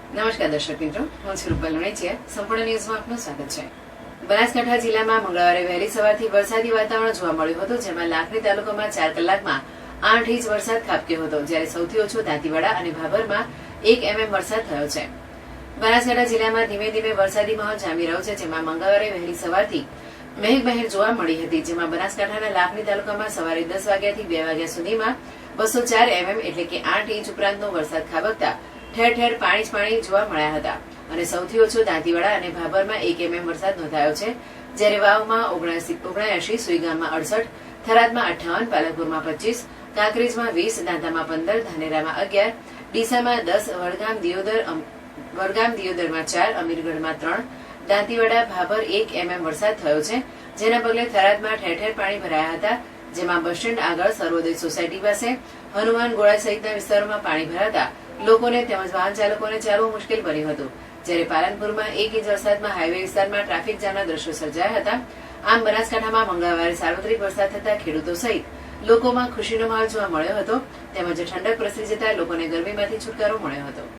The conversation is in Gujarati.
નમસ્કાર દર્શક મિત્રો, હું છું રૂપલ વણેચિયા. સંપૂર્ણ ન્યૂઝમાં આપનું સ્વાગત છે. બનાસકાંઠા જિલ્લામાં મંગળવારે વહેલી સવારથી વરસાદી વાતાવરણ જોવા મળ્યું હતું, જેમાં લાખણી તાલુકામાં 4 કલાકમાં 8 ઇંચ વરસાદ ખાબક્યો હતો, જ્યારે સૌથી ઓછો દાંતીવાડા અને ભાભરમાં 1 mm વરસાદ થયો છે. બનાસકાંઠા જિલ્લામાં ધીમે ધીમે વરસાદી માહોલ જામી રહ્યો છે, જેમાં મંગળવારે વહેલી સવારથી મેઘમહેર જોવા મળી હતી, જેમાં બનાસકાંઠાના લાખણી તાલુકામાં સવારે 10 વાગ્યાથી 2 વાગ્યા સુધીમાં 204 mm એટલે કે 8 ઇંચ ઉપરાંતનો વરસાદ ખાબકતા ઠેર ઠેર પાણી જ પાણી જોવા મળ્યા હતા અને સૌથી ઓછો દાંતીવાડા અને ભાભરમાં 1 mm વરસાદ નોંધાયો છે, જ્યારે વાવમાં 79, સુઈગામમાં 68, થરાદમાં 58, પાલનપુરમાં 25, કાંકરેજમાં 20, દાંતામાં 15, ધાનેરામાં 11, ડીસામાં 10, વડગામ દિયોદરમાં 4, અમીરગઢમાં 3, દાંતીવાડા ભાભર 1 mm વરસાદ થયો છે, જેના પગલે થરાદમાં ઠેર ઠેર પાણી ભરાયા હતા, જેમાં બસ સ્ટેન્ડ આગળ સર્વોદય સોસાયટી પાસે હનુમાન ગોળા સહિતના વિસ્તારોમાં પાણી ભરાતા લોકોને તેમજ વાહન ચાલકોને ચાલવું મુશ્કેલ બન્યું હતું, જ્યારે પાલનપુરમાં 1 ઇંચ વરસાદમાં હાઈવે વિસ્તારમાં ટ્રાફિક જામના દ્રશ્યો સર્જાયા હતા. આમ બનાસકાંઠામાં મંગળવારે સાર્વત્રિક વરસાદ થતા ખેડૂતો સહિત લોકોમાં ખુશીનો માહોલ જોવા મળ્યો હતો, તેમજ ઠંડક પ્રસરી જતા લોકોને ગરમીમાંથી છુટકારો મળ્યો હતો.